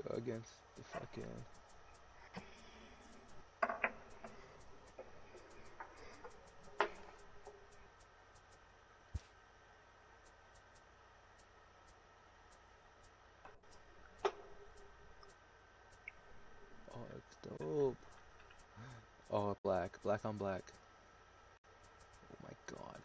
Go against the fucking. Oh, that's dope. Oh, black on black. Oh my god.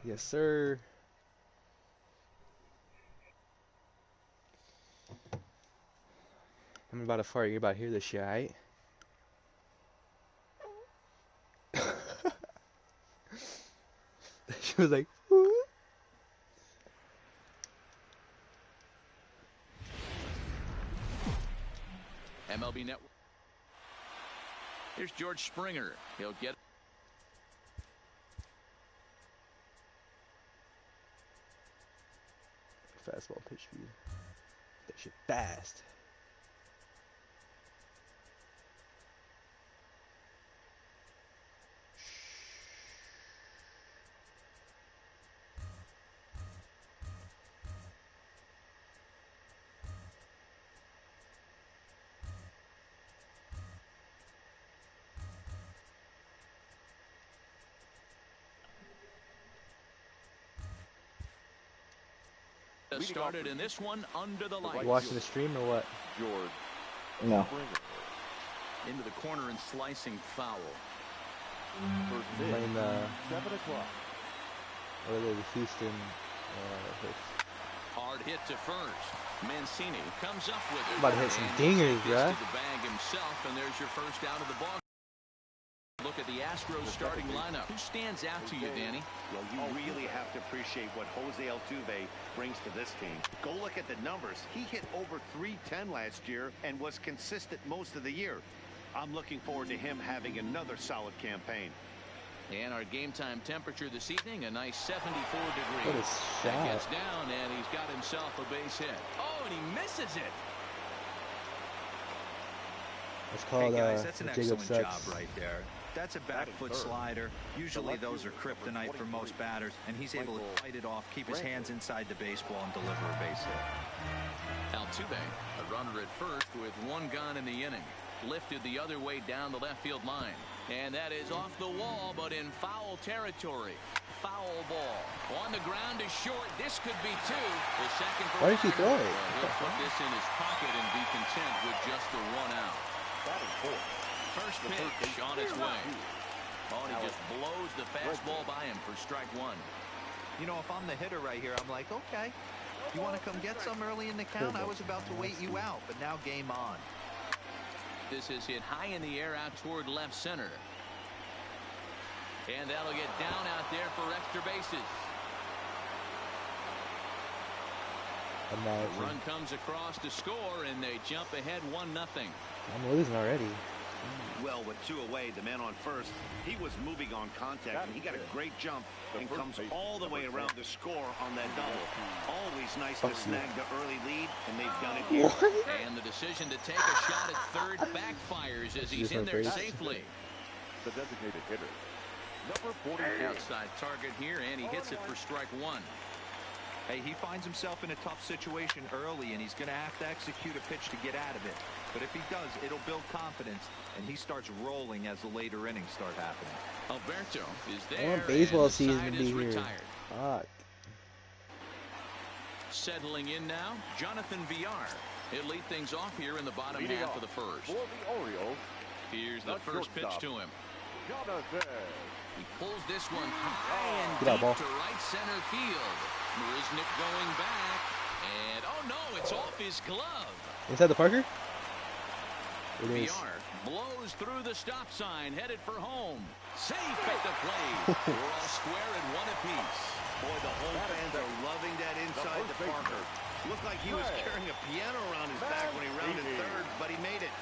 Yes, sir. I'm about to fart. You're about to hear this shit, right? She was like, "Ooh." MLB Network. Here's George Springer. He'll get. Fastball pitch speed. That shit fast. Started in this one under the lights. You watching the stream or what? George. No. Into the corner and slicing foul. First pitch, Playing the 7 o'clock. what are they, the Houston hits. Hard hit to first. Mancini comes up with it. About to hit some And dingers, he bruh. gets to the bag himself, and there's your first out of the ball. Look at the Astros starting lineup. Who stands out to you, Danny? Well, you really have to appreciate what Jose Altuve brings to this team. Go look at the numbers. He hit over .310 last year and was consistent most of the year. I'm looking forward to him having another solid campaign. And our game time temperature this evening, a nice 74 degrees. What a That shot. gets down, and he's got himself a base hit. Oh, and he misses it. It's called hey guys, that's an Jacob excellent Sucks. job right there. That's a back foot slider. Usually those are kryptonite for most batters, and he's able to fight it off, keep his hands inside the baseball, and deliver a base hit. Altuve, a runner at first with one gone in the inning. Lifted the other way down the left field line. And that is off the wall, but in foul territory. Foul ball. On the ground is short. This could be two. The second for Why did he throw it? He'll put this in his pocket and be content with just the one out. First pitch on its way. Oh, and he just blows the fastball by him for strike one. You know, if I'm the hitter right here, I'm like, okay, you want to come get some early in the count? I was about to wait you out, but now game on. This is hit high in the air out toward left center. And that'll get down out there for extra bases. The run comes across to score, and they jump ahead 1-0. I'm losing already. Well, with two away, the man on first, he was moving on contact, and he got a great jump and comes all the way around to score on that double. Always nice to snag the early lead, and they've done it here. And the decision to take a shot at third backfires as he's in there safely. The designated hitter, number 48. Outside target here, and he hits it for strike one. Hey, he finds himself in a tough situation early, and he's going to have to execute a pitch to get out of it. But if he does, it'll build confidence, and he starts rolling as the later innings start happening. Alberto is I there, want baseball and the season side to be is here. retired. Fuck. Settling in now, Jonathan Villar. He'll lead things off here in the bottom Leading half off of the first. For the Orioles, Here's the first pitch to him. Jonathan. He pulls this one high and Get out, deep ball. to right center field. Marisnik going back. And, oh no, it's off his glove. Inside the Parker? It is. Villar blows through the stop sign, headed for home. Safe at the plate. We're all square at one apiece. Boy, the home fans are loving that inside the Parker. Looked like he was carrying a piano around his back when he rounded third, but he made it.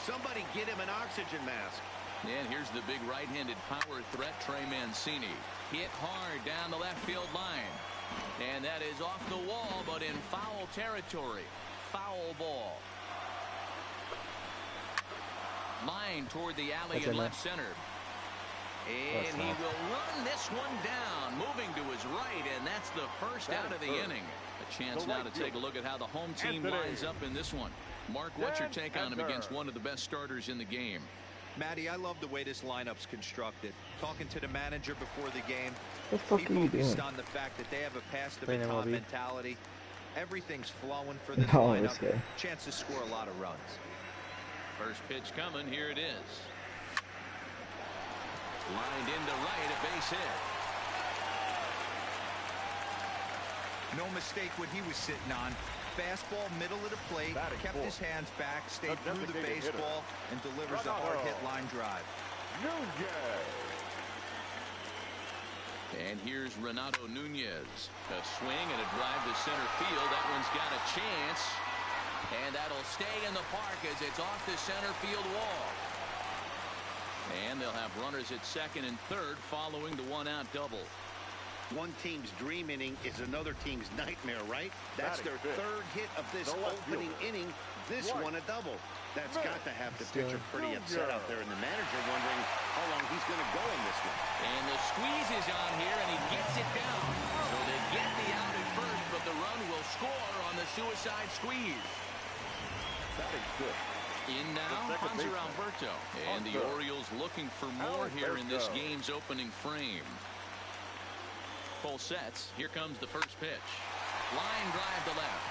Somebody get him an oxygen mask. And here's the big right-handed power threat, Trey Mancini. Hit hard down the left field line. And that is off the wall, but in foul territory. Foul ball. Line toward the alley in left center. And he will run this one down, moving to his right, and that's the first out of the inning. A chance now to take a look at how the home team lines up in this one. Mark, what's your take on him against one of the best starters in the game? Matty, I love the way this lineup's constructed. Talking to the manager before the game, What the fuck he are you doing? focused on the fact that they have a pass the Playing baton MLB. mentality. Everything's flowing for this Oh, lineup. this guy. Chance to score a lot of runs. First pitch coming. Here it is. Lined into right, a base hit. No mistake what he was sitting on. Fastball, middle of the plate, kept his hands back, stayed through the baseball, and delivers a hard hit line drive. And here's Renato Nunez. A swing and a drive to center field. That one's got a chance. And that'll stay in the park as it's off the center field wall. And they'll have runners at second and third following the one-out double. One team's dream inning is another team's nightmare, right? That's their third hit of this opening inning. This one a double. That's got to have the pitcher pretty upset out there, and the manager wondering how long he's going to go in this one. And the squeeze is on here, and he gets it down. So they get the out at first, but the run will score on the suicide squeeze. That is good. In now, Hanser Alberto. And the Orioles looking for more here in this game's opening frame. Full sets. Here comes the first pitch. Line drive to left.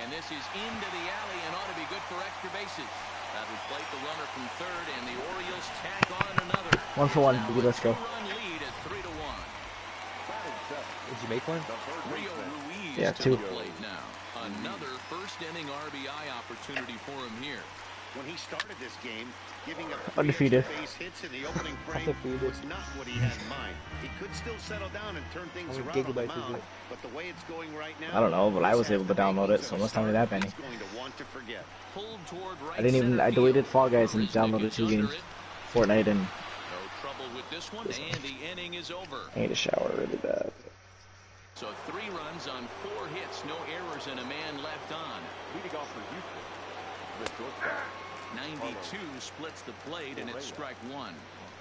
And this is into the alley and ought to be good for extra bases. That will plate the runner from third, and the Orioles tack on another. 1 for 1. Now Let's go. Two-run lead at 3-1. Did you make one? Rio Ruiz Yeah, to 2. the plate now. Another first-inning RBI opportunity for him here. When he started this game, giving up Undefeated. base hits in the opening frame was not what he had in mind. He could still settle down and turn things around on the mound, but the way it's going right now, I don't know, but I was able to download it, so must tell me that, Benny. he's going to want to forget. Pulled toward right I didn't even. center I deleted field. Fall Guys and Rusnick downloaded is 2 under games, it. Fortnite, and No trouble with this one, and the inning is over. I need a shower really bad. So 3 runs on 4 hits, no errors, and a man left on. Leading off for Houston, the shortstop. 92 splits the plate, and it's strike 1.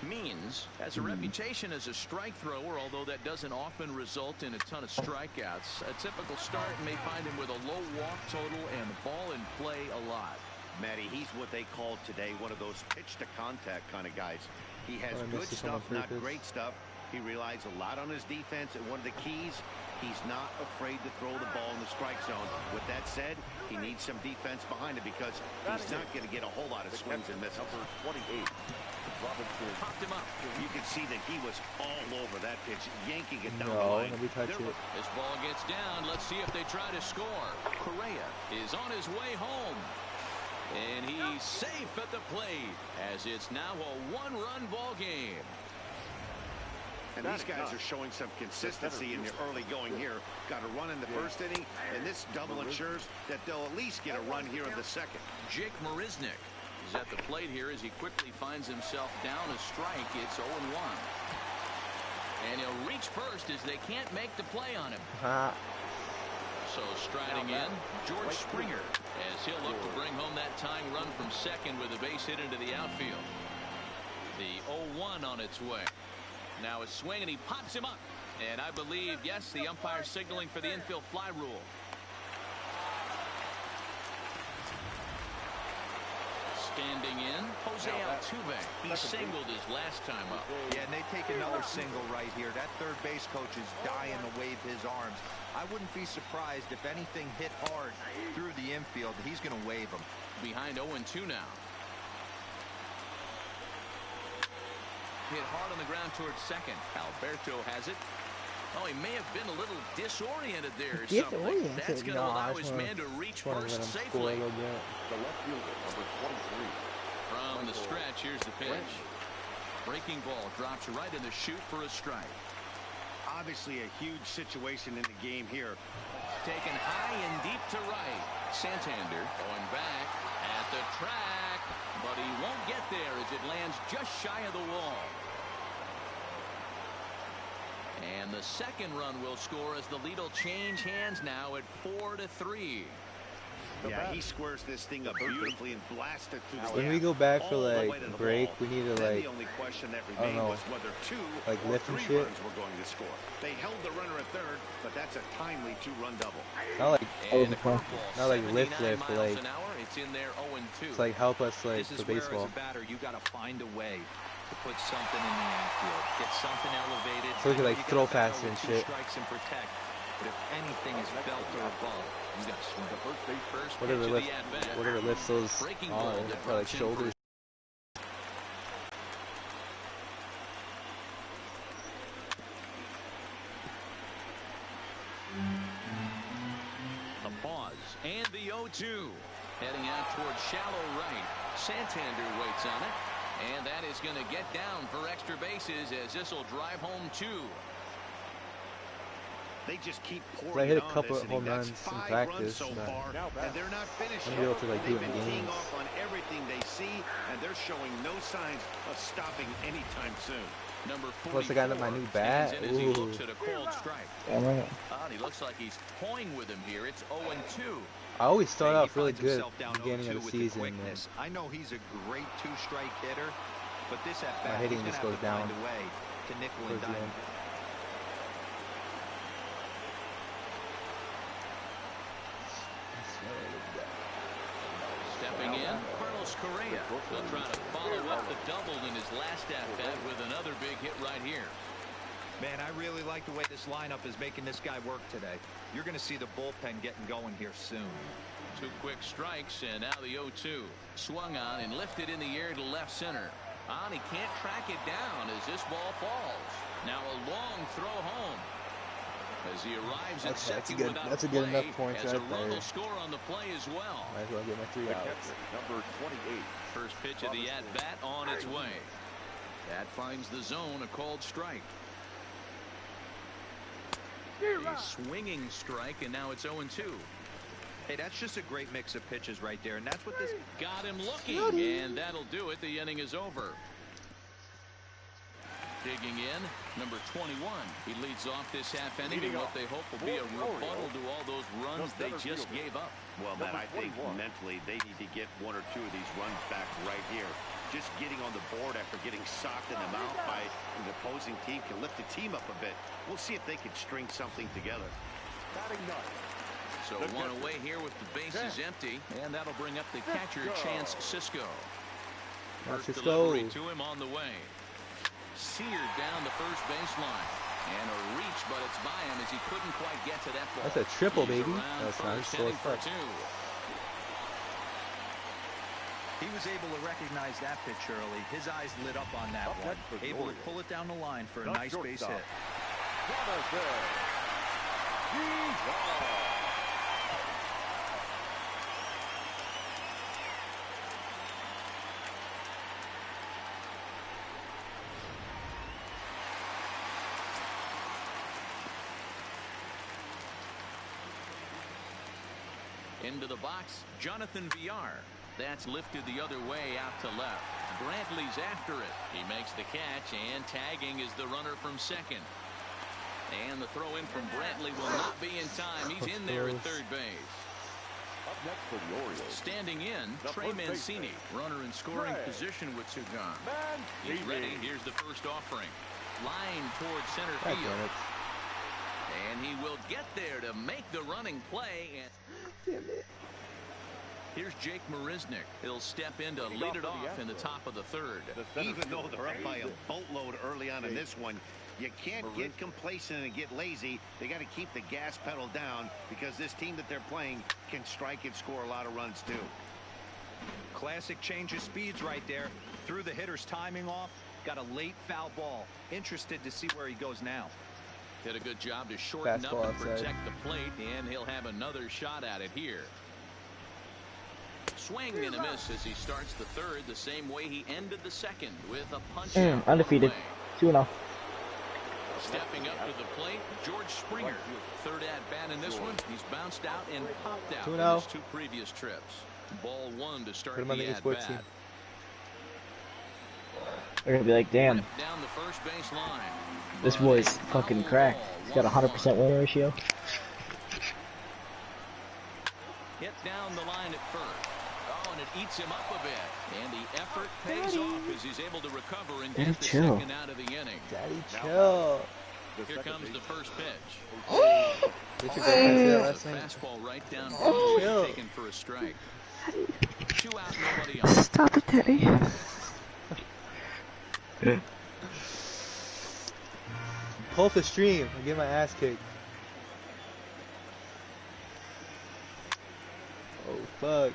Means has a reputation as a strike thrower, although that doesn't often result in a ton of strikeouts. A typical start may find him with a low walk total and the ball in play a lot. Matty, he's what they call today one of those pitch to contact kind of guys. He has I good missed this on stuff, not purpose. great stuff. He relies a lot on his defense, and one of the keys, he's not afraid to throw the ball in the strike zone. With that said, he needs some defense behind him because he's not going to get a whole lot of swings and misses. Number 28, Robinson. Popped him up. You can see that he was all over that pitch, yanking it down the No, line. nobody touched it. This ball gets down. Let's see if they try to score. Correa is on his way home. And he's safe at the plate as it's now a 1-run ball game. And these guys are showing some consistency in the early going here. Got a run in the first inning, and this double ensures that they'll at least get a run here in the second. Jake Marisnick is at the plate here as he quickly finds himself down a strike. It's 0-1. And he'll reach first as they can't make the play on him. So striding in, George Springer, as he'll look to bring home that tying run from second with a base hit into the outfield. The 0-1 on its way. Now a swing, and he pops him up. And I believe, yes, the umpire signaling for the infield fly rule. Standing in, Jose Altuve. He singled his last time up. Yeah, and they take another single right here. That third base coach is dying to wave his arms. I wouldn't be surprised if anything hit hard through the infield. He's going to wave them. Behind 0-2 now. Hit hard on the ground towards second. Alberto has it. Oh, he may have been a little disoriented there or something. That's going to allow his man to reach first safely. The left fielder, number 23. From the stretch, here's the pitch. Breaking ball drops right in the chute for a strike. Obviously a huge situation in the game here. Taken high and deep to right. Santander going back at the track. but he won't get there as it lands just shy of the wall. And the second run will score as the lead will change hands now at 4-3. Yeah, he squares this thing up beautifully and blasts it through the When gap we go back for all the way like to the break, wall. we need to Then like the only question that I don't remained know, was whether 2 like or lift and 3 shit. runs were going to score. They held the runner at third, but that's a timely 2-run double. not like And the fun. curveball, not like 79 lift, but miles like an hour. It's in there 0-2. it's like help us like This is for where, baseball. as a batter, you got to find a way to put something in the outfield, get something elevated. So we could, I know like, you throw gotta faster battle and with 2 shit. strikes and protect, but if anything is belt or above, you got to swing. First Whatever pitch of lifts, the at-bat. whatever lifts those Breaking ball arms, that or like drops in for shoulders. The pause and the 0-2. Heading out towards shallow right. Santander waits on it. And that is going to get down for extra bases as this will drive home 2. They just keep I pouring hit it a on couple this of inning. home That's runs in 5 practice, runs so but far, and they're not finished I'm yet. gonna be able to, like, do They've it in been teeing games. off on everything they see, and they're showing no signs of stopping anytime soon. Number 44 Plus I got my new bat. stands in as he Ooh. looks at a cold strike. Damn right. He looks like he's toying with him here. It's 0-2. I always start Hey, he off really finds good himself down beginning of 0-2 the with season. And quickness. I know he's a great 2-strike hitter, but this at My bat, hitting he's just gonna goes have to find down a way to nickel and towards the dime. end. Stepping in, Carlos Correa. He'll try to follow up the double in his last at-bat with another big hit right here. Man, I really like the way this lineup is making this guy work today. You're going to see the bullpen getting going here soon. 2 quick strikes, and now the 0-2. Swung on and lifted in the air to left center. He can't track it down as this ball falls. Now a long throw home. As he arrives at second without that's a play, good enough points as right a run there. will score on the play as well. Might as well get my 3 outs. Number 28. First pitch of the at-bat on its way. That finds the zone, a called strike. A swinging strike, and now it's 0-2. Hey, that's just a great mix of pitches right there, and that's what this... Got him looking, and that'll do it. The inning is over. Digging in, number 21. He leads off this half inning in what they hope will be a rebuttal to all those runs they just gave up. Well, Matt, I think mentally they need to get 1 or 2 of these runs back right here. Just getting on the board after getting socked in the mouth by an opposing team can lift the team up a bit. We'll see if they can string something together. So 1 away here with the bases empty, and that'll bring up the catcher, Chance Sisco. First delivery to him on the way. Seared down the first baseline. And a reach, but it's by him as he couldn't quite get to that ball. That's a triple, He's baby. around That's nice. first, Slow heading for as 2. He was able to recognize that pitch early. His eyes lit up on that one. Able to pull it down the line for a nice base hit. Into the box, Jonathan Villar. That's lifted the other way out to left. Brantley's after it. He makes the catch, and tagging is the runner from second. And the throw in from Brantley will not be in time. He's in there at third base. Up next for the Orioles. Standing in, Trey Mancini, runner in scoring position with 2 gone. He's ready. Here's the first offering. Line towards center God field. damn it. And he will get there to make the running play. And here's Jake Marisnick. He'll step in to lead it off in the top of the third. Even though they're up by a boatload early on in this one, you can't get complacent and get lazy. They got to keep the gas pedal down because this team that they're playing can strike and score a lot of runs too. Classic change of speeds right there. Threw the hitter's timing off. Got a late foul ball. Interested to see where he goes now. Did a good job to shorten Fastball up and outside. protect the plate, and he'll have another shot at it here. Swing and a miss as he starts the third the same way he ended the second with a punch. Undefeated. 2-0. Stepping up to the plate, George Springer. Third at bat in this one. He's bounced out and popped out in 2-0. his 2 previous trips. Ball 1 to start Put him on the the at sports bat. team. They're gonna be like, damn, Down the first base line. this boy's fucking cracked. He's got a 100% win ratio. Hit down the line at first. Oh, and it eats him up a bit. And the effort pays off as he's able to recover and get the second out of the inning. Daddy, chill. Here comes the first pitch. Get your girlfriend It's a fastball right down, chill. taken for a strike. 2 out, nobody on. Stop it, Teddy. Pull up the stream and get my ass kicked. Oh fuck.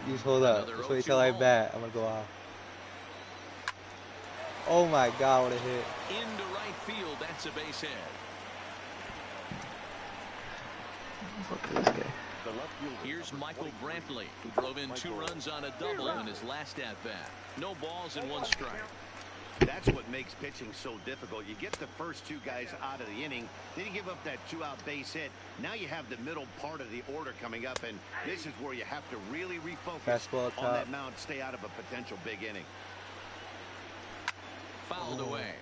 You just hold up. Just wait till I bat. I'm gonna go off. Oh my god, what a hit. Into right field, that's a base hit. Look at this guy. Here's Michael Brantley, who drove in 2 runs on a double in his last at-bat. No balls and 1 strike. That's what makes pitching so difficult. You get the first 2 guys out of the inning, then you give up that 2-out base hit. Now you have the middle part of the order coming up, and this is where you have to really refocus on that mound, stay out of a potential big inning. Fouled away.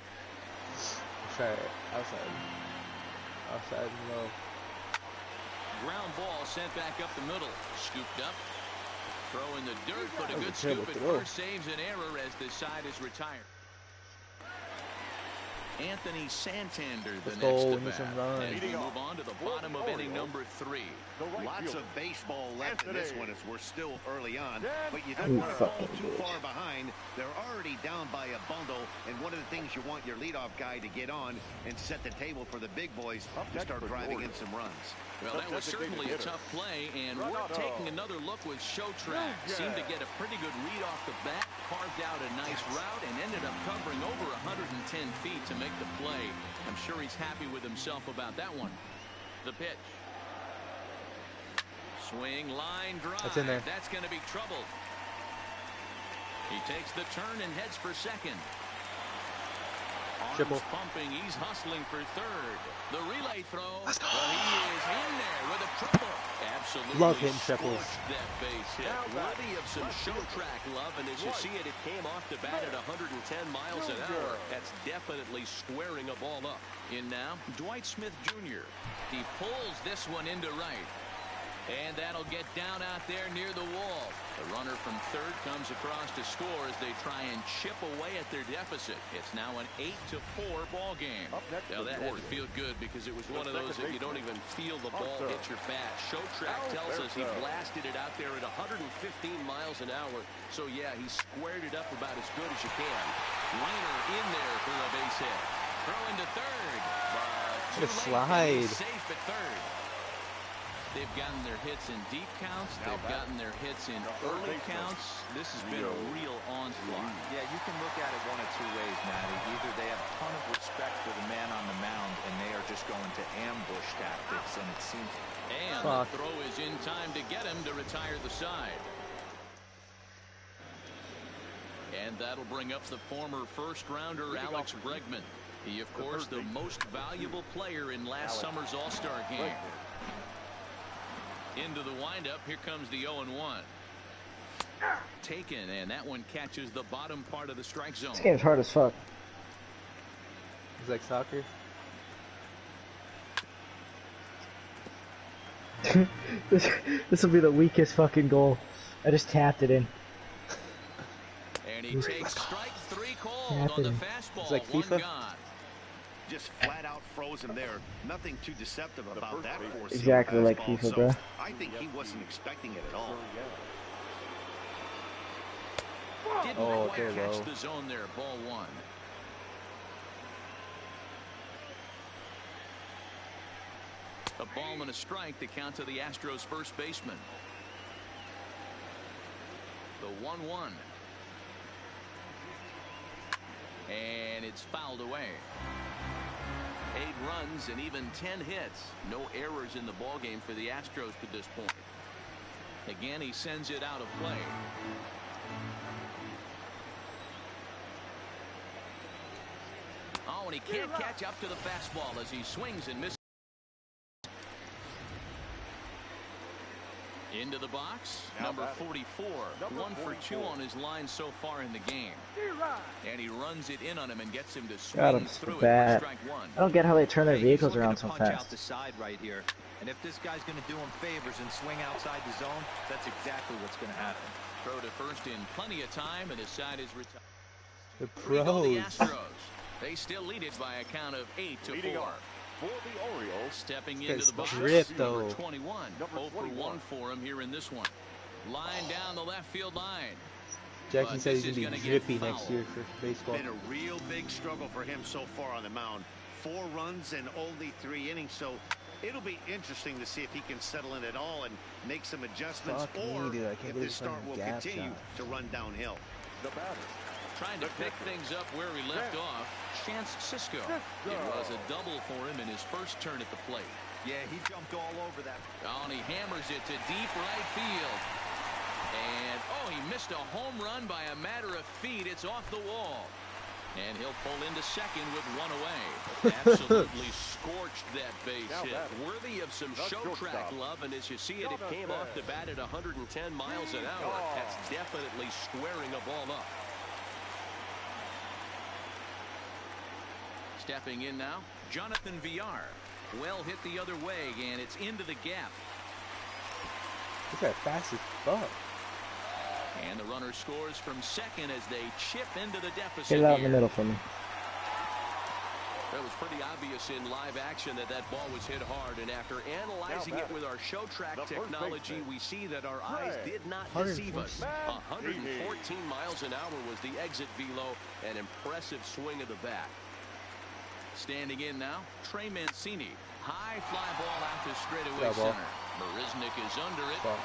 Outside. Outside low. Ground ball sent back up the middle. Scooped up. Throw in the dirt, but a good scoop at first saves an error as the side is retired. Anthony Santander, the next to bat. As we move on to the bottom of inning number 3. Lots of baseball left in this one as we're still early on, but you don't want to fall too far behind. They're already down by a bundle, and one of the things you want your leadoff guy to get on and set the table for the big boys to start driving in some runs. Well, that was certainly a tough play, and we're taking another look with Show Track. Seemed to get a pretty good read off the bat, carved out a nice route, and ended up covering over 110 feet to make the play. I'm sure he's happy with himself about that one. The pitch. Swing, line drive. That's in there. That's going to be trouble. He takes the turn and heads for second. Arms pumping. He's hustling for third. The relay throw. Well, he is in there with a triple. Absolutely. Love hitting triples. That base hit. Worthy of some Show Track love. And as you see it, it came off the bat at 110 miles an hour. That's definitely squaring a ball up. In now, Dwight Smith Jr. He pulls this one into right. And that'll get down out there near the wall. The runner from third comes across to score as they try and chip away at their deficit. It's now an 8-4 ball game. Now that had to feel good because it was one of those that you don't even feel the ball hit your bat. Show Track tells us he blasted it out there at 115 miles an hour. So yeah, he squared it up about as good as you can. Liner in there for a base hit. Throw into third. What a slide. Safe at third. They've gotten their hits in deep counts. They've gotten their hits in early counts. This has been a real onslaught. Yeah, you can look at it one of 2 ways, Matty. Either they have a ton of respect for the man on the mound, and they are just going to ambush tactics, and it seems... And the throw is in time to get him to retire the side. And that'll bring up the former first-rounder Alex Bregman. He, of course, the most valuable player in last summer's All-Star game. Into the windup. Here comes the 0-1. Taken, and that one catches the bottom part of the strike zone. This game's hard as fuck. It's like soccer. This will be the weakest fucking goal. I just tapped it in. And he takes strike 3 called on the fastball. It's like FIFA. 1 gone. Just flat out froze him there. Nothing too deceptive about that. Exactly like FIFA, so bro. I think he wasn't expecting it at all. Didn't quite catch the zone there. Ball 1. A ball and a strike to count to the Astros first baseman. The 1-1. And it's fouled away. 8 runs and even 10 hits. No errors in the ballgame for the Astros to this point. Again, he sends it out of play. Oh, and he can't catch up to the fastball as he swings and misses. Into the box, Now number batting. 44. Number 1 for 2 44. on his line so far in the game. And he runs it in on him and gets him to Got swing him so through it for bad. strike one. I don't get how they turn their Hey, he's vehicles looking around to so punch out fast. the side right here. And if this guy's going to do him favors and swing outside the zone, that's exactly what's going to happen. Throw to first in plenty of time, and his side is retired. The The pros. Astros. They still lead it by a count of 8-4. Leading off for the Orioles. Stepping This into the guy's box, drip, number though. 21. Number 0 for 21. 1 for him here in this one. Line down the left field line. Jackie But said this he's is gonna be gonna get drippy next fouled. year for baseball. Been a real big struggle for him so far on the mound. 4 runs in only 3 innings, so it'll be interesting to see if he can settle in at all and make some adjustments, Fuck me, or dude. I can't if believe this start he's will playing gap continue shot. to run downhill. The batter. Trying to pick things up where he left off. Chance Cisco. It was a double for him in his first turn at the plate. Yeah, he jumped all over that. Oh, and he hammers it to deep right field. And, oh, he missed a home run by a matter of feet. It's off the wall. And he'll pull into second with 1 away. Absolutely scorched that base Now hit. batting. Worthy of some The show track shortstop. love, and as you see it, it Jonathan. came off the bat at 110 miles an hour. Oh. That's definitely squaring a ball up. Stepping in now, Jonathan Villar. Well hit the other way, and it's into the gap. This guy fast as fuck. And the runner scores from second as they chip into the deficit. Get it out in the here. middle for me. It was pretty obvious in live action that that ball was hit hard, and after analyzing it with our show track The first technology, baseman. we see that our eyes Trey did not 114. deceive us. 114 miles an hour was the exit velo, an impressive swing of the bat. Standing in now, Trey Mancini. High fly ball out to straightaway Foul ball. center. Marisnik is under it. Fuck.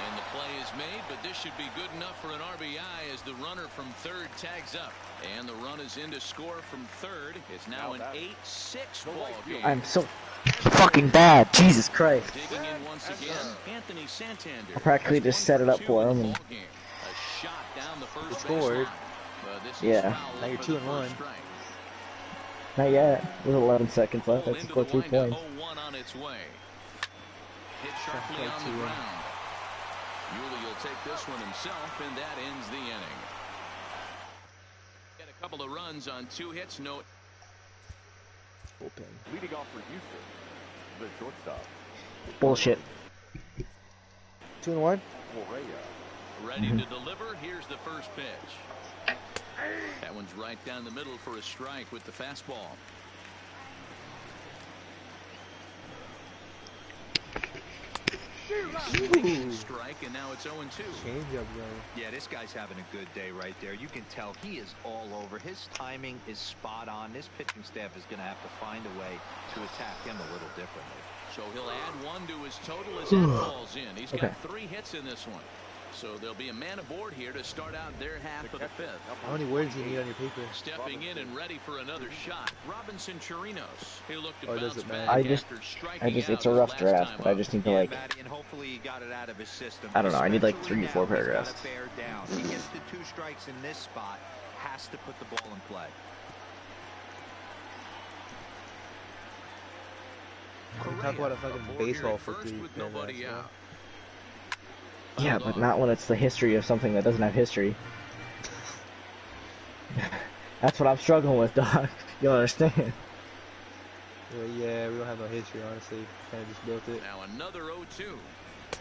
And the play is made, but this should be good enough for an RBI as the runner from third tags up. And the run is in to score from third. It's now an 8-6 ball game. I'm so fucking bad. Jesus Christ. Digging in once again, Anthony Santander. I practically has just 1 set it for up 2 for in him the and- ball game. A shot down the first He base scored. line. But this is Yeah. foul Now you're for 2 the and 1. first strike. Not yet. There's 11 seconds left. Pulled Let's into score the 3 windup, points. 0-1 on its way. Hit sharply Play on the 2-1. ground. Yuli will take this one himself, and that ends the inning. Get a couple of runs on 2 hits, no. Bullpen. Leading off for Houston. The shortstop. Bullshit. 2 and 1. Correa. Ready to deliver. Here's the first pitch. That one's right down the middle for a strike with the fastball. Strike, and now it's 0-2. Change up, bro. Yeah, this guy's having a good day right there. You can tell he is all over. His timing is spot on. This pitching staff is going to have to find a way to attack him a little differently. So he'll add 1 to his total as that falls in. He's got Okay. 3 hits in this one. So there'll be a man aboard here to start out their half of the 5th. How many words do you need on your paper? Stepping in and ready for another shot, Robinson Chirinos. He looked to Oh, does bounce it back matter? after striking It's out a his rough last draft, time but I up. just need to Yeah, like, Matty, and hopefully he got it out of his system. I don't know, I need like Especially 3 or 4 now, he's paragraphs. gotta bear down. He gets the 2 strikes in this spot, has to put the ball in play. Talk about a fucking Aboard baseball here at for first 3 with nobody paragraphs, out. yeah, but not when it's the history of something that doesn't have history. That's what I'm struggling with, dog. You don't understand. Yeah, we don't have no history, honestly. Kind of just built it. Now another 0-2.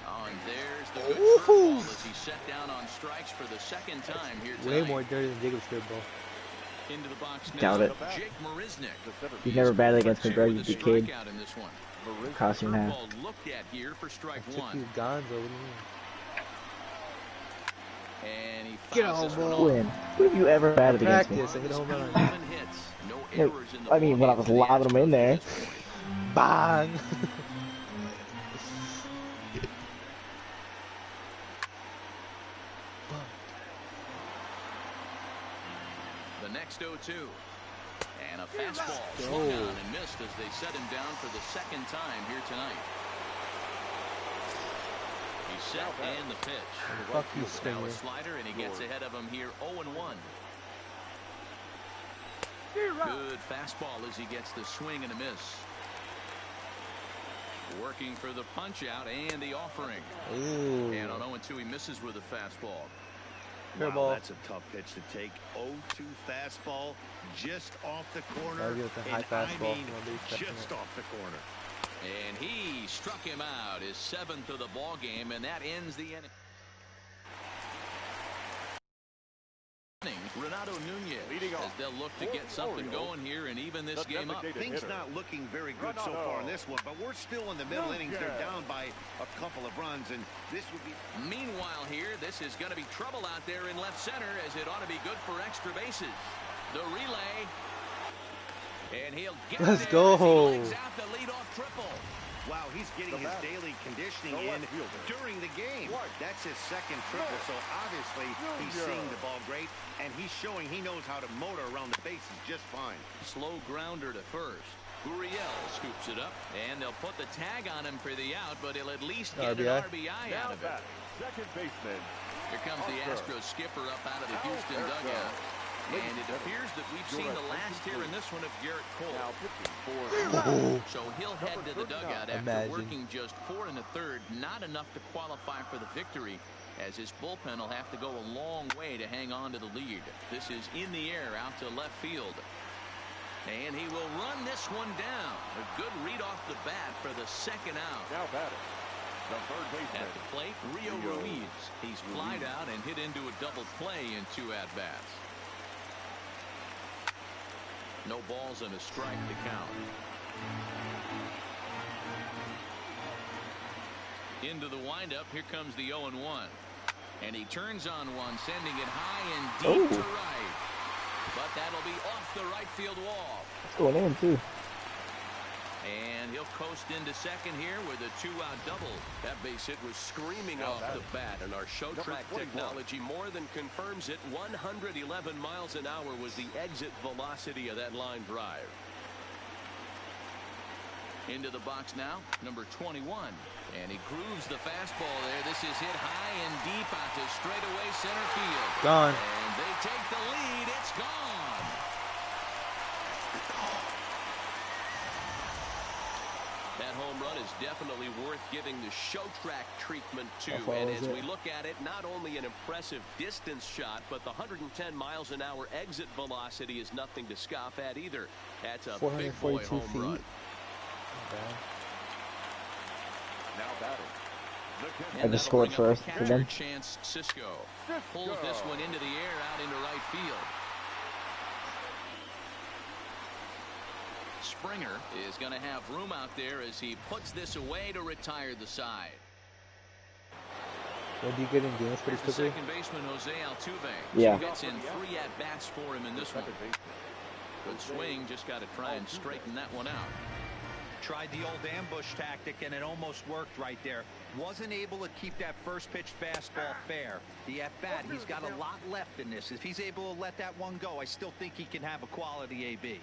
Oh, and there's the good Ooh. curveball as he set down on strikes for the second time here tonight. Way more dirty than Jacob's curve ball. Into the box now. Doubt it. Jake Marisnik. The center You've field. never batted He's against me, 4 bro. for You 2 big with a kid. strikeout in this one. Marisnik. Cost you in half. Curveball looked at here for strike I took 1. you Gonzo. What do you mean? And he Get fouls on, this one bro. off. When? When have you ever batted against me? Practice. I hit a home run. 11 hits. No Yeah, errors in the I mean, when I was ballgame for the lobbing them in Astros there. at this point. Bang! The next 0-2. And a fastball Go. swung on and missed as they set him down for the second time here tonight. He's set and the pitch. Fuck you, Now Stinger. a slider, and he gets ahead of him here 0-1. Good fastball as he gets the swing and a miss. Working for the punch out and the offering. Ooh. And on 0-2 he misses with a fastball. Wow, that's a tough pitch to take. 0-2 fastball just off the corner. High fastball. Just off the corner. And he struck him out, his 7th of the ball game, and that ends the inning. Renato Nunez as they'll look to get something going here and even this game up. Things not looking very good so far in this one, but we're still in the middle innings. They're down by a couple of runs, and this would be. Meanwhile here, this is going to be trouble out there in left center, as it ought to be good for extra bases. The relay, and he'll get Let's there go. as he legs out the leadoff triple. Wow, he's getting his daily conditioning in during the game. That's his 2nd triple, so obviously he's seeing the ball great, and he's showing he knows how to motor around the bases just fine. Slow grounder to first. Gurriel scoops it up, and they'll put the tag on him for the out, but he'll at least get an RBI out of it. Second baseman. Here comes the Astros skipper up out of the Houston dugout. And it appears that we've seen the last here in this one of Garrett Cole. So he'll head to the dugout after working just 4 1/3, not enough to qualify for the victory, as his bullpen will have to go a long way to hang on to the lead. This is in the air out to left field. And he will run this one down. A good read off the bat for the 2nd out. Now batting, the third baseman. At the plate, Rio Ruiz. He's flied out and hit into a double play in 2 at-bats. No balls and a strike to count. Into the windup. Here comes the 0-1. And he turns on one, sending it high and deep to right. But that'll be off the right field wall. It's going in, too. And he'll coast into second here with a 2-out double. That base hit was screaming off the bat, and our show track technology more than confirms it. 111 miles an hour was the exit velocity of that line drive. Into the box now, number 21. And he grooves the fastball there. This is hit high and deep out to straightaway center field. Gone. And they take the lead. It's gone. That home run is definitely worth giving the show track treatment to. And as we look at it, not only an impressive distance shot, but the 110 miles an hour exit velocity is nothing to scoff at either. That's a big boy home run. Now batting. I just scored first for them. Chance Cisco pulls this one into the air out into right field. Springer is going to have room out there as he puts this away to retire the side. When do you get in games pretty quickly? Second baseman Jose Altuve. Yeah. Gets in 3 at-bats for him in this one. Good swing, just got to try and straighten that one out. Tried the old ambush tactic, and it almost worked right there. Wasn't able to keep that first pitch fastball fair. The at-bat, he's got a lot left in this. If he's able to let that one go, I still think he can have a quality AB.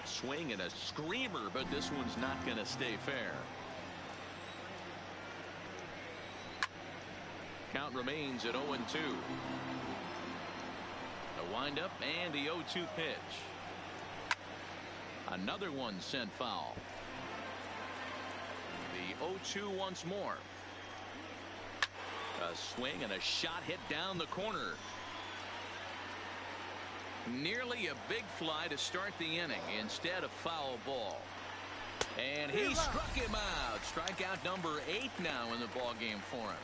Swing and a screamer, but this one's not going to stay fair. Count remains at 0-2. A windup and the 0-2 pitch. Another one sent foul. The 0-2 once more. A swing and a shot hit down the corner. Nearly a big fly to start the inning. Instead, a foul ball. And he struck him out. Strikeout number 8 now in the ball game for him.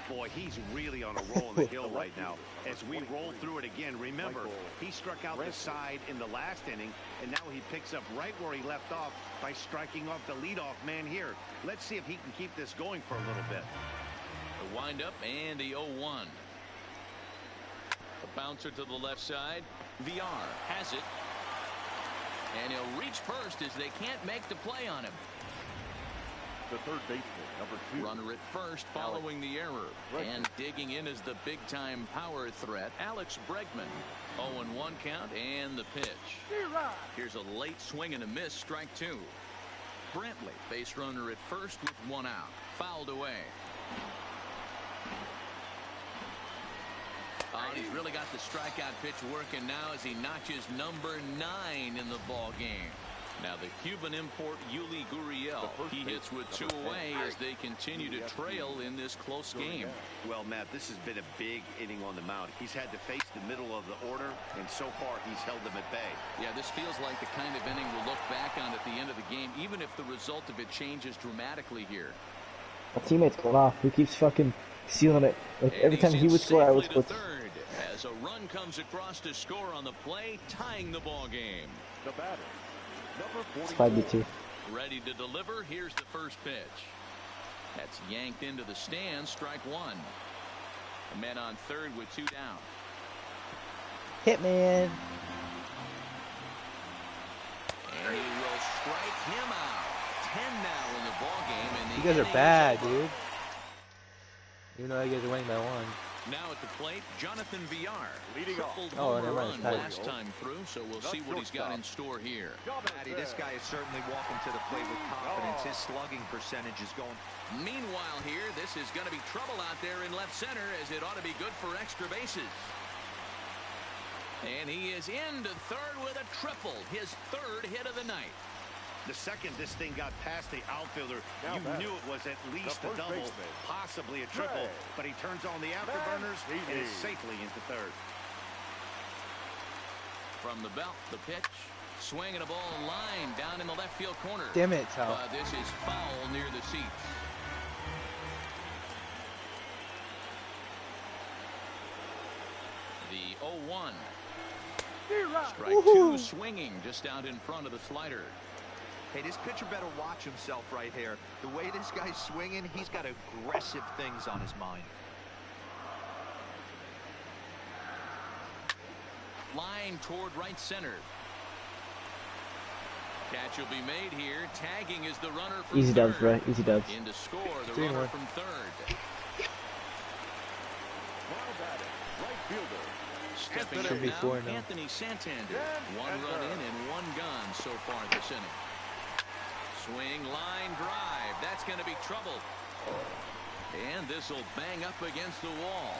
Boy, he's really on a roll on the hill right now. As we roll through it again, remember, he struck out the side in the last inning, and now he picks up right where he left off by striking off the leadoff man here. Let's see if he can keep this going for a little bit. The windup and the 0-1. A bouncer to the left side. VR has it. And he'll reach first as they can't make the play on him. The third baseman, number 2. Runner at first following the error. And digging in as the big-time power threat, Alex Bregman. 0-1 count and the pitch. Here's a late swing and a miss, strike 2. Brantley, base runner at first with 1 out. Fouled away. On Well, he's really got the strikeout pitch working now as he notches number 9 in the ball game. Now the Cuban import Yuli Gurriel, he hits with 2 away as they continue to trail in this close game. Well, Matt, this has been a big inning on the mound. He's had to face the middle of the order, and so far he's held them at bay. Yeah, this feels like the kind of inning we'll look back on at the end of the game, even if the result of it changes dramatically here. My teammate's going off. Who keeps fucking sealing it? Like every time he would score, I would score. Third, as a run comes across to score on the play, tying the ball game. The batter, number 44. 5-2. Ready to deliver. Here's the first pitch. That's yanked into the stands. Strike 1. A man on third with 2 down. Hitman. And he will strike him out. 10 now in the ball game. And You guys are bad, dude. Even though you guys are winning by 1. Now at the plate, Jonathan Villar. Leading off. Oh, Home never run mind. last time through, so we'll see what he's got in store here. Matty, this guy is certainly walking to the plate with confidence. His slugging percentage is going. Meanwhile here, this is going to be trouble out there in left center, as it ought to be good for extra bases. And he is into third with a triple, his 3rd hit of the night. The second this thing got past the outfielder, you knew it was at least a double, possibly a triple, but he turns on the afterburners and is safely into third. From the belt, the pitch, swinging a ball line down in the left field corner. Damn it, Tal. This is foul near the seats. The 0-1. Strike 2 swinging just out in front of the slider. Hey, this pitcher better watch himself right here. The way this guy's swinging, he's got aggressive things on his mind. Line toward right center. Catch will be made here. Tagging is the runner from Easy dubs, third. bro. Easy dubs. In to score, the runner from third. Right fielder. Stepping Should up be now, 4 now. Anthony Santander. 1 run in and 1 gone so far this inning. Swing, line, drive. That's going to be trouble. And this will bang up against the wall.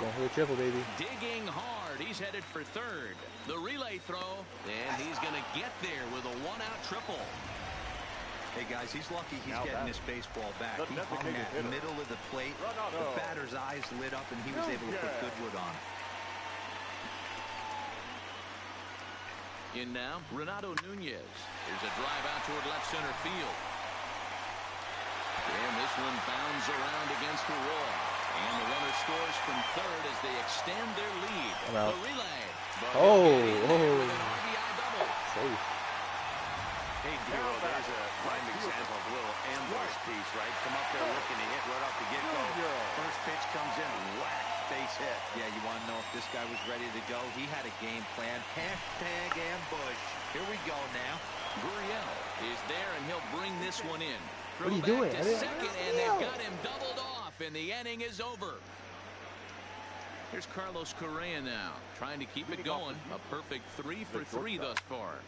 Going for the triple, baby. Digging hard. He's headed for third. The relay throw. And he's going to get there with a 1-out triple. Hey, guys, he's lucky he's getting this baseball back. He hung that middle of the plate. The batter's eyes lit up, and he was able to put good wood on. In now, Renato Nunez. Here's a drive out toward left center field. And this one bounds around against the wall. And the runner scores from third as they extend their lead. The relay. Oh. RBI double. Safe. Hey, Dero, there's a prime example of a little ambush piece, right? Come up there looking to hit right off the get-go. First pitch comes in, whack, base hit. Yeah, you want to know if this guy was ready to go? He had a game plan. Hashtag ambush. Here we go now. Gurriel is there, and he'll bring this one in. What are you doing? To second, and they've got him doubled off, and the inning is over. Here's Carlos Correa now, trying to keep it going. A perfect 3 for 3 thus far.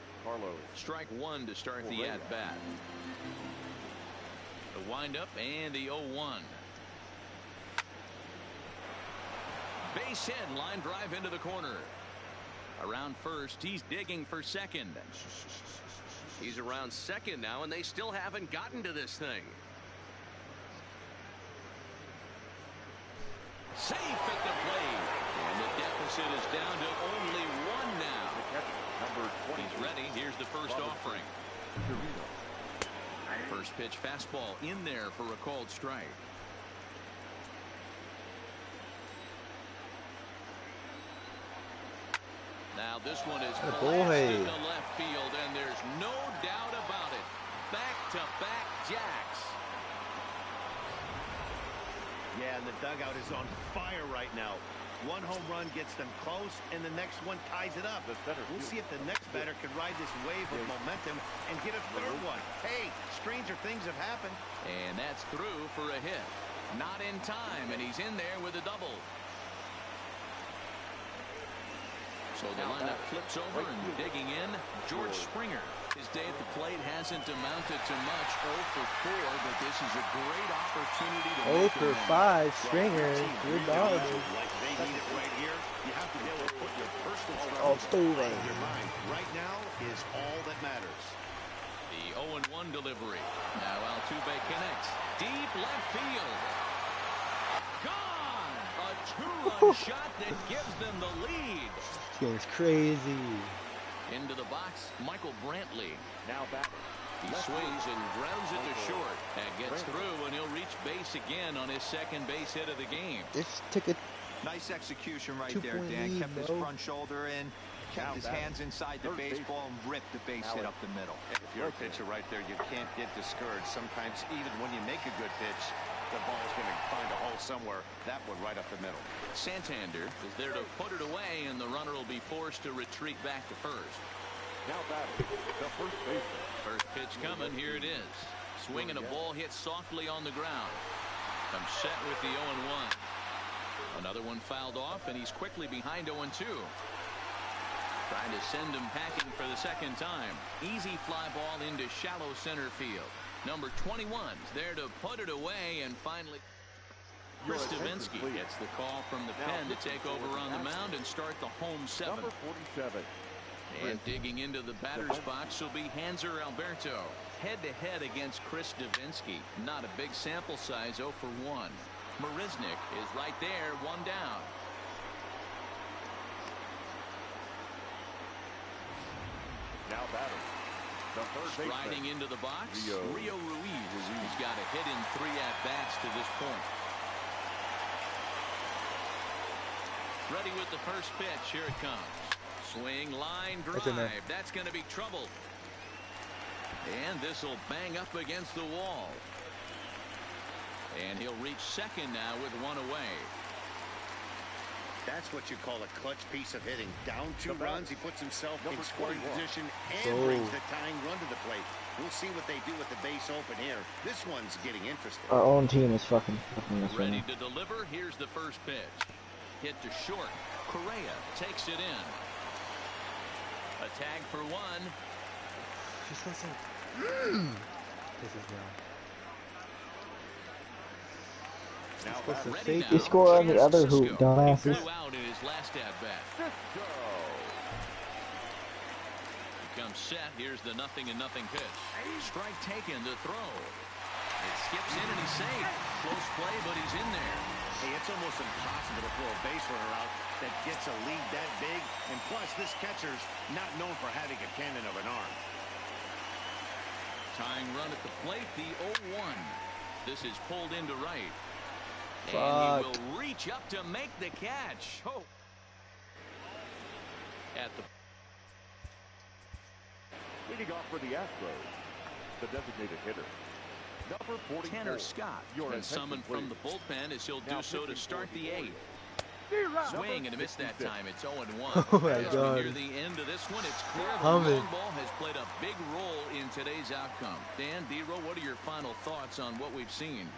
Strike 1 to start the at-bat. The windup and the 0-1. Base hit, line drive into the corner. Around first, he's digging for second. He's around second now, and they still haven't gotten to this thing. Safe at the plate. And the deficit is down to only 1 now. He's ready. Here's the first offering. First pitch fastball in there for a called strike. Now this one is blasted to left field, and there's no doubt about it. Back-to-back jacks. Yeah, and the dugout is on fire right now. One home run gets them close, and the next one ties it up. We'll see if the next batter can ride this wave of momentum and get a third one. Hey, stranger things have happened. And that's through for a hit. Not in time, and he's in there with a double. So the lineup flips over and digging in, George Springer. His day at the plate hasn't amounted to much, 0 for 4, but this is a great opportunity to 0 for 5, Springer. Good dog. Like they need it right here. Altuve. Your mind right now is all that matters. The 0-1 delivery. Now Altuve connects. Deep left field. Gone! A two-run shot that gives them the lead. This game's crazy. Into the box, Michael Brantley. Now back. He swings and grounds it to short. That gets through, and he'll reach base again on his second base hit of the game. This took a Nice execution right 2-point there, Dan. lead, Kept his bro. front shoulder in, kept his hands inside the baseball, and ripped the base hit up the middle. If you're a pitcher right there, you can't get discouraged. Sometimes even when you make a good pitch, the ball's going to find a hole somewhere. That one right up the middle. Santander is there to put it away, and the runner will be forced to retreat back to first. Now batting, the first baseman. First pitch coming. Here it is. Swinging a ball hit softly on the ground. Comes set with the 0-1. Another one fouled off, and he's quickly behind 0-2. Trying to send him packing for the second time. Easy fly ball into shallow center field. Number 21's there to put it away, and finally Chris Davinsky gets the call from the pen to take over on the mound and start the home seventh. Number 47. And digging into the batter's box will be Hanser Alberto. Head-to-head against Chris Davinsky. Not a big sample size, 0 for 1. Marisnik is right there, one down. Now batting, the third Striding baseman. into the box, Rio Ruiz. He's got a hit in 3 at-bats to this point. Ready with the first pitch. Here it comes. Swing, line, drive. That's going to be trouble. And this will bang up against the wall. And he'll reach second now with one away. That's what you call a clutch piece of hitting. Down 2 runs, he puts himself in scoring 21. position and brings the tying run to the plate. We'll see what they do with the base open here. This one's getting interesting. Our own team is fucking this Ready one. to deliver. Here's the first pitch. Hit to short. Correa takes it in. A tag for 1. Just listen. This is down. Now Supposed to Ready fake now. You score on the other hoop, Francisco. dumbasses. He flew out in his last at-bat. He comes set. Here's the 0-0 pitch. Strike taken to throw. It skips in and he's safe. Close play, but he's in there. Hey, it's almost impossible to throw a base runner out that gets a lead that big. And plus, this catcher's not known for having a cannon of an arm. Tying run at the plate, the 0-1. This is pulled into right. Fuck. And he will reach up to make the catch. Oh. At the Leading off for the Astros, the designated hitter. Number 44. Tanner Scott been summoned from the bullpen as he'll do so to start the 8th. Swing and a miss that time. It's 0-1. Oh my As we God. near the end of this one, it's clear the Humming. long ball has played a big role in today's outcome. Dan, D-Row, what are your final thoughts on what we've seen?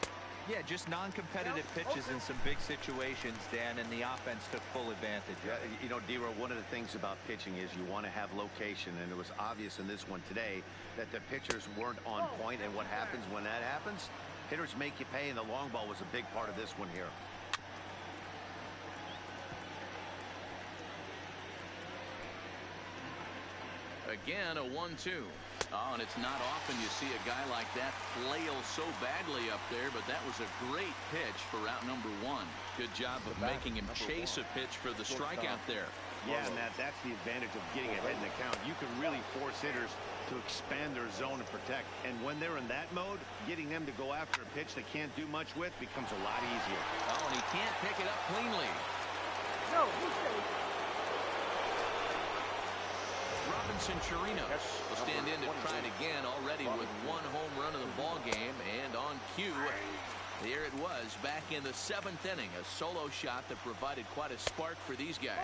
Yeah, just non-competitive pitches in some big situations, Dan, and the offense took full advantage. You know, D-Row, one of the things about pitching is you want to have location, and it was obvious in this one today that the pitchers weren't on point, and what happens when that happens? Hitters make you pay, and the long ball was a big part of this one here. Again, a 1-2. Oh, and it's not often you see a guy like that flail so badly up there, but that was a great pitch for out number 1. Good job of making him chase a pitch for the strikeout there. Yeah, and that's the advantage of getting ahead in the count. You can really force hitters to expand their zone and protect. And when they're in that mode, getting them to go after a pitch they can't do much with becomes a lot easier. Oh, and he can't pick it up cleanly. No, he's safe. Robinson Chirinos will stand in to try it again, already with 1 home run of the ball game, and on cue, there it was back in the 7th inning, a solo shot that provided quite a spark for these guys.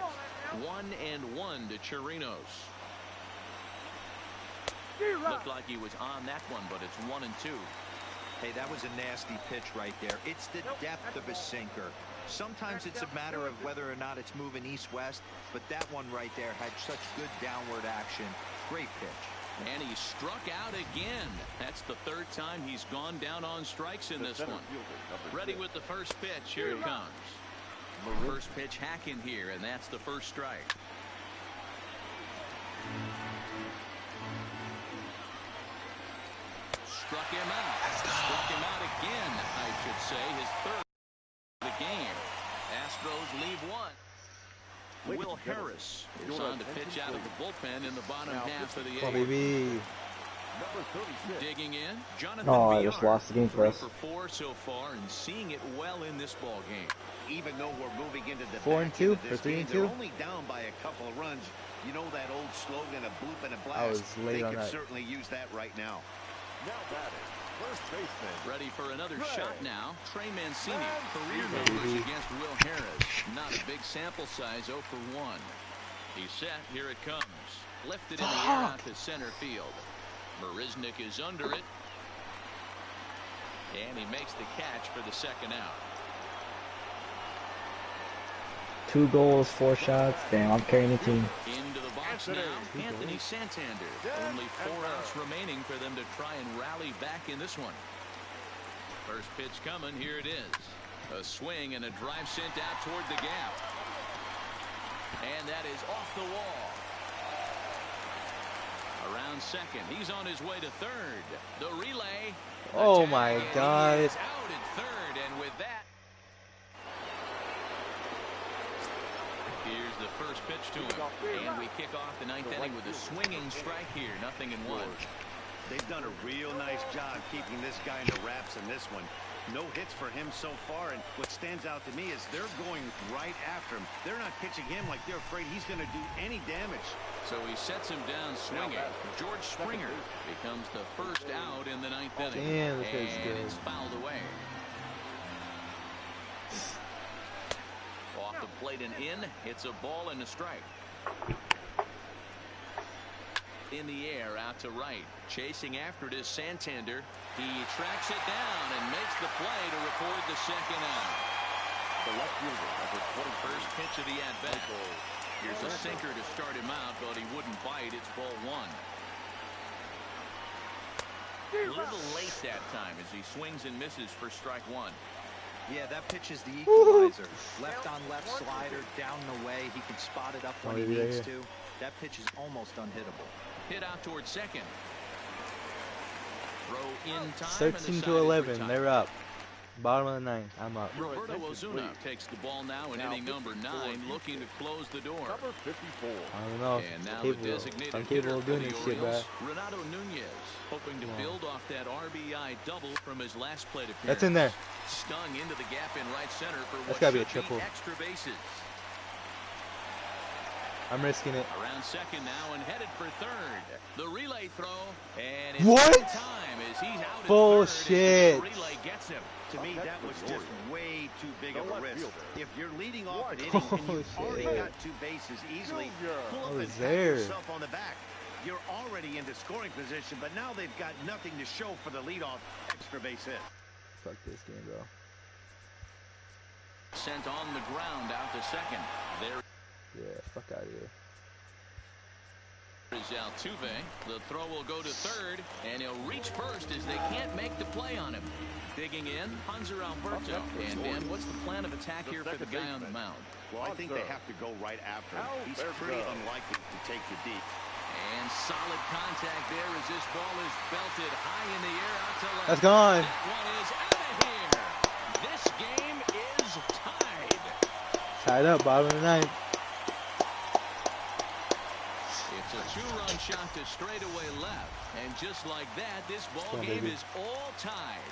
1-1 to Chirinos. Looked like he was on that one, but it's 1-2. Hey, that was a nasty pitch right there. It's the depth of a sinker. Sometimes it's a matter of whether or not it's moving east-west, but that one right there had such good downward action. Great pitch. And he struck out again. That's the 3rd time he's gone down on strikes in this one. Ready with the first pitch. Here it comes. First pitch hacking here, and that's the first strike. Struck him out. Struck him out again, I should say. His third of the game. Astros leave one. Will Harris is on to pitch out of the bullpen in the bottom half of the Come on, eighth. baby. Digging in, Jonathan Oh, I Villar, just lost the game for 3 us. for 4 so far and seeing it well in this ball game. Even though we're moving into the 4 and back 2 end of or this 3 game, and they're 2. only down by a couple of runs. You know that old slogan, a bloop and a blast. I was late they on could that. certainly use that right now. Now batting, first baseman. Ready for another shot now. Trey Mancini, career numbers against Will Harris. Not a big sample size, 0 for 1. He's set, here it comes. Lifted in the air out to center field. Marisnik is under it. And he makes the catch for the second out. 2 goals, 4 shots. Damn, I'm carrying the team. Into the box now, Anthony Santander. Only 4 outs remaining for them to try and rally back in this one. First pitch coming, here it is. A swing and a drive sent out toward the gap. And that is off the wall. Around second, he's on his way to third. The relay. Oh my God. He is out at third, and with that, here's the first pitch to him. And we kick off the 9th inning with a swinging strike here. 0-1. They've done a real nice job keeping this guy in the wraps in this one. No hits for him so far, and what stands out to me is they're going right after him. They're not pitching him like they're afraid he's going to do any damage. So he sets him down swinging. George Springer becomes the first out in the 9th inning. Damn, this is and good. it's fouled away. Off the plate and in. It's a ball and a strike. In the air, out to right. Chasing after it is Santander. He tracks it down and makes the play to record the second out. The left fielder, number 20. First pitch of the at-bat. Here's a sinker to start him out, but he wouldn't bite. It's ball 1. A little late that time as he swings and misses for strike 1. Yeah, that pitch is the equalizer. Left on left slider, down and away. He can spot it up when he needs to. That pitch is almost unhittable. Hit out towards second. Throw in time. 13 to 11. They're up. Bottom of the 9th. I'm up. Roberto Ozuna takes the ball now in inning number 9, looking to close the door. Number 54. I don't know. And now the designated I'm capable of doing hitter this for the shit, bro. Orioles, Renato Nunez, hoping to build off that RBI double from his last plate appearance. That's in there. Stung into the gap in right center for That's what gotta be a should triple. extra bases. I'm risking it. Around second now and headed for third. The relay throw, and it's What? in time as he's out at Bullshit. third, and the relay gets him. To me, that was just way too big of a risk. If you're leading off an inning Oh, and you've already shit. got 2 bases easily, pull I up and was pat there. yourself on the back. You're already into scoring position, but now they've got nothing to show for the leadoff extra base hit. Fuck this game, bro. Sent on the ground out to second. There Yeah, fuck out of here. is Altuve. The throw will go to third, and he'll reach first as they can't make the play on him. Digging in, Hanser Alberto. And Ben, what's the plan of attack here for the guy on the mound? Well, I think they have to go right after him. He's pretty unlikely to take you deep. And solid contact there as this ball is belted high in the air out to left. That's gone. That one is out of here. This game is tied. Tied up, bottom of the 9th. It's a 2-run shot to straightaway left. And just like that, this ball game baby. is all tied.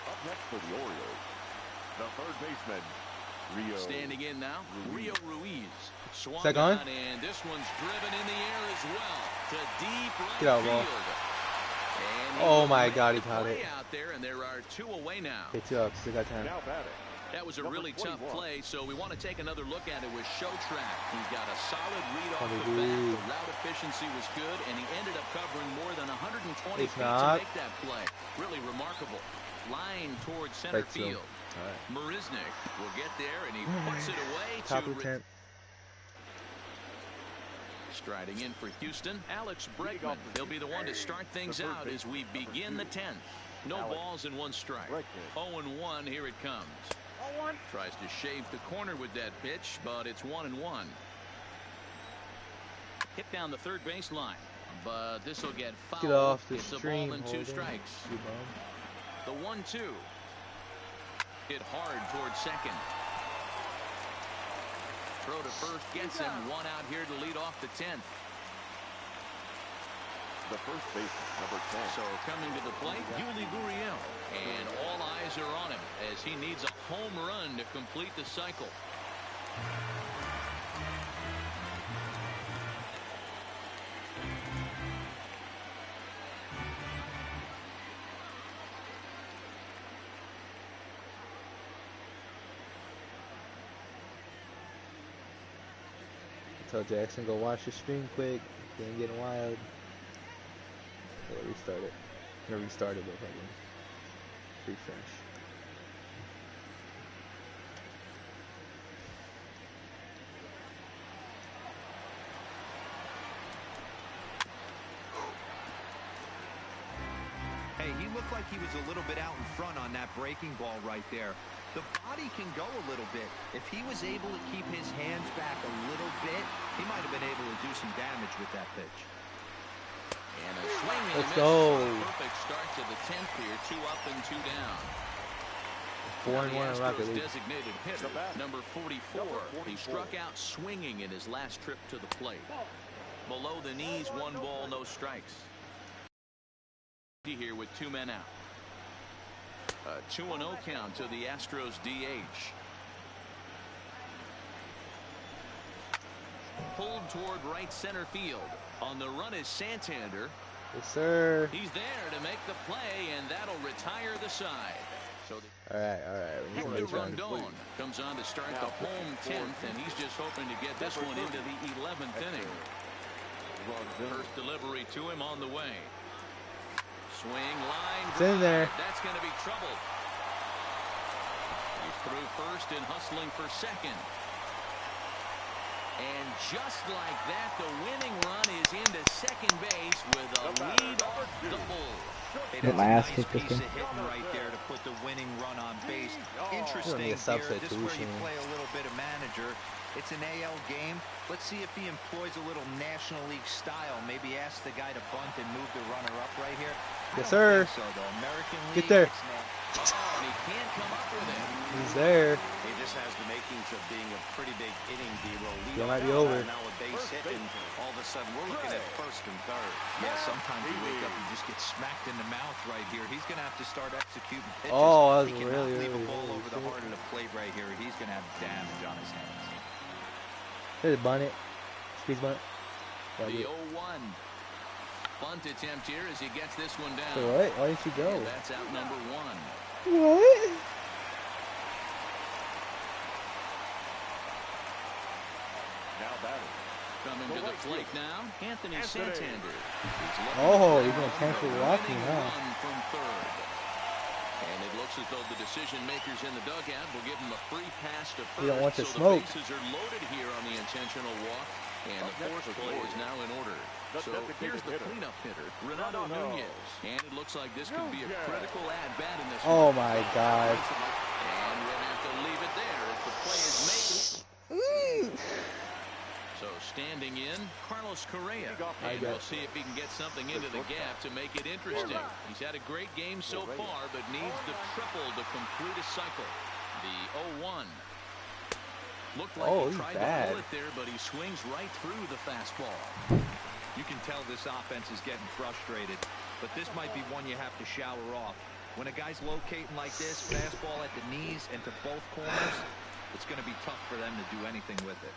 Up next for the Orioles, the third baseman, Rio. Standing in now, Rio Ruiz. Swung Is that gone? on, and this one's driven in the air as well to deep right Get out, field. ball. And Oh my made God, he the caught play it. out there, and there are 2 away now. Hit 2 up. Still got time. Now batting. That was a Number really tough 21. play, so we want to take another look at it with Show Track. He's got a solid read off the Probably. bat. The route efficiency was good, and he ended up covering more than 120 It's feet not. to make that play. Really remarkable. Line towards center Right, so. field. All right. Marisnik will get there, and he puts it away Top to of the 10th. striding in for Houston, Alex Bregman. He'll be the one to start things out as we begin the 10th. No balls and 1 strike. 0-1, here it comes. Tries to shave the corner with that pitch, but it's 1-1. Hit down the third baseline. But this will get fouled. Get off the it's stream, a ball and 2 strikes. You bum. The 1-2. Hit hard towards second. Throw to first gets him. 1 out here to lead off the 10th. The first baseman, number 10. So coming to the plate, Yuli Gurriel. And all eyes are on him as he needs a home run to complete the cycle. Tell Jackson go watch the stream quick. He ain't getting wild. Yeah, restart it. No, restart it, but fucking refresh. Hey, he looked like he was a little bit out in front on that breaking ball right there. The body can go a little bit. If he was able to keep his hands back a little bit, he might have been able to do some damage with that pitch. And a swing and Let's a miss. go. Perfect start to the 10th here. 2 up and 2 down. 4-1 in Rocket League. Designated hitter, number 44. He struck out swinging in his last trip to the plate. Below the knees, 1 ball, no strikes. Here with 2 men out. A 2-0 count to the Astros DH. Pulled toward right center field. On the run is Santander. Yes, sir. He's there to make the play, and that'll retire the side. So All right. Hector Rondon comes on to start the home 10th, and he's just hoping to get this one into the 11th inning. First delivery to him on the way. Swing, line, It's in there. That's going to be trouble. He's through first and hustling for second. And just like that, the winning run is into second base with a lead-off double. Get my ass kicked this Piece game. of hitting right there to put the winning run on base. Interesting Need a here. This is where you substitution. play a little bit of manager. It's an AL game. Let's see if he employs a little National League style. Maybe ask the guy to bunt and move the runner up right here. Yes, sir. So the American Get League, there. And he can't come up with it. He's there. He just has the makings of being a pretty big inning D-roll. It might be over. Now a base hit, and all of a sudden we're looking at first and third. Yeah, sometimes you wake up and just get smacked in the mouth right here. He's going to have to start executing pitches. Oh, that was He cannot really, leave a really, ball really over the shit. heart of the plate right here. He's going to have damage on his hands. There's a bunt it. Squeeze bunt. The 0-1. Bunt attempt here as he gets this one down. So what? Why didn't you go? And that's out number 1. What? Now batting. Coming to the plate now, Anthony Santander. Oh, he's gonna cancel walking, huh? Run from third. And it looks as though the decision makers in the dugout will give him a free pass to first. You don't want to so smoke. The bases are loaded here on the intentional walk, and the force play is now in order. So here's the cleanup hitter, Renato Nunez. And it looks like this could be a critical at-bat in this Oh one. my God. And we'll have to leave it there as the play is made. So standing in, Carlos Correa. And we'll see if he can get something into the gap to make it interesting. He's had a great game so far, but needs the triple to complete a cycle. The 0-1. Looked like he he's tried bad. to pull it there, but he swings right through the fastball. You can tell this offense is getting frustrated, but this might be one you have to shower off. When a guy's locating like this, fastball at the knees and to both corners, it's going to be tough for them to do anything with it.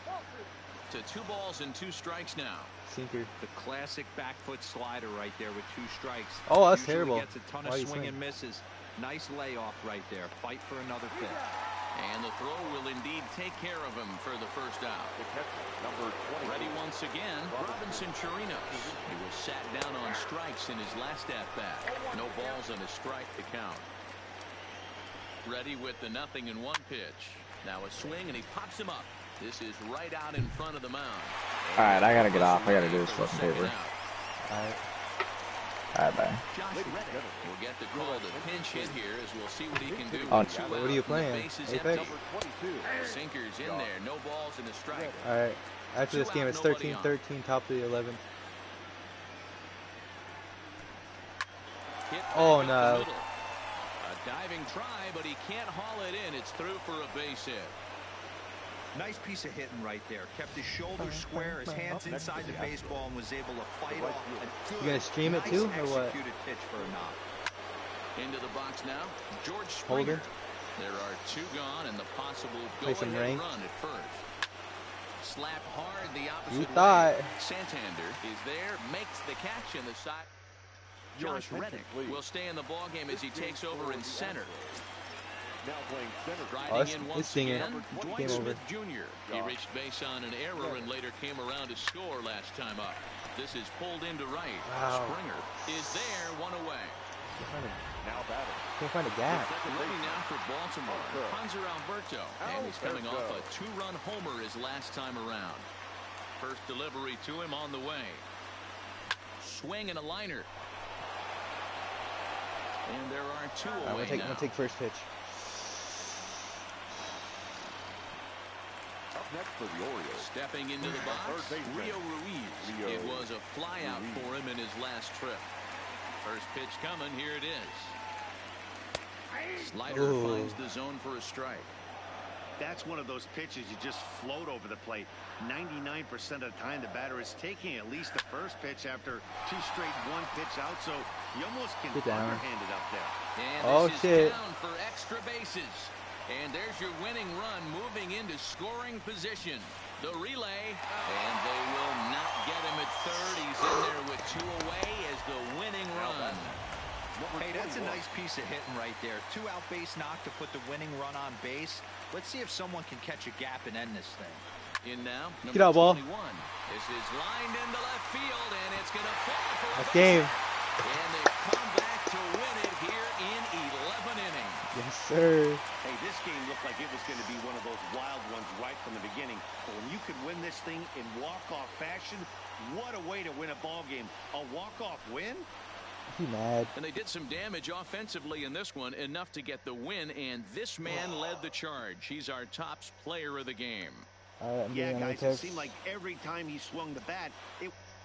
To 2 balls and 2 strikes now. Sinker. The classic back foot slider right there with 2 strikes. Oh, that's Usually terrible. Gets a ton Why of do you swing swing? and misses. Nice layoff right there. Fight for another pitch. And the throw will indeed take care of him for the first out. The catcher, number 20. Ready once again, Robinson Chirinos. He was sat down on strikes in his last at-bat. No balls and a strike to count. Ready with the 0-1 pitch. Now a swing, and he pops him up. This is right out in front of the mound. Alright, I gotta get off. I gotta do this fucking paper. Alright. Alright, bye. Josh Reddick will get the call to pinch hit here as we'll see what he can do. Oh, With 2 what are you out and the playing? bases Apex? empty. Sinker's in there. No balls and a strike. Alright. After this 2 game, out, it's nobody 13-13, top of the 11th. Hit Oh, back up the no. middle. A diving try, but he can't haul it in. It's through for a base hit. Nice piece of hitting right there. Kept his shoulders square, his hands inside the baseball, and was able to fight off a good, You gonna stream it nice too, or what? executed pitch for a knock. Into the box now, George Springer. Holden. There are 2 gone and the possible Play some go-ahead rank. run at first. Slap hard the opposite You way. thought. Santander is there, makes the catch in the side. Josh Reddick will stay in the ballgame as he takes over in center. Now playing center. Riding in once stinger. again, Dwight Game over. Smith Jr. He reached base on an error and later came around to score last time up. This is pulled into right. Wow. Springer is there, 1 away. Now batting. Can't find a gap. Looking now for Baltimore, Hanser Alberto, and he's coming off a 2-run homer his last time around. First delivery to him on the way. Swing and a liner. And there are 2 away I'm gonna take first pitch. Up next for the Orioles. Stepping into the box, Rio Ruiz. It was a flyout for him in his last trip. First pitch coming, here it is. Slider finds the zone for a strike. That's one of those pitches you just float over the plate. 99% of the time the batter is taking at least the first pitch after 2 straight 1-pitch out, so you almost can underhand it up there. And this is down for extra bases. And there's your winning run moving into scoring position. The relay, and they will not get him at third. He's in there with 2 away as the winning run. Hey, that's a nice piece of hitting right there. 2-out base knock to put the winning run on base. Let's see if someone can catch a gap and end this thing. In now, Get out, ball. 21. This is lined into left field, and it's going to fall for a Nice base game. hit. And they come back to win it here in 11 innings. Yes, sir. Hey, this game looked like it was going to be one of those wild ones right from the beginning. But when you could win this thing in walk-off fashion, what a way to win a ball game. A walk-off win? He mad. And they did some damage offensively in this one, enough to get the win, and this man led the charge. He's our top player of the game. All right, I'm Yeah, getting on my guys, it text. seemed like every time he swung the bat, it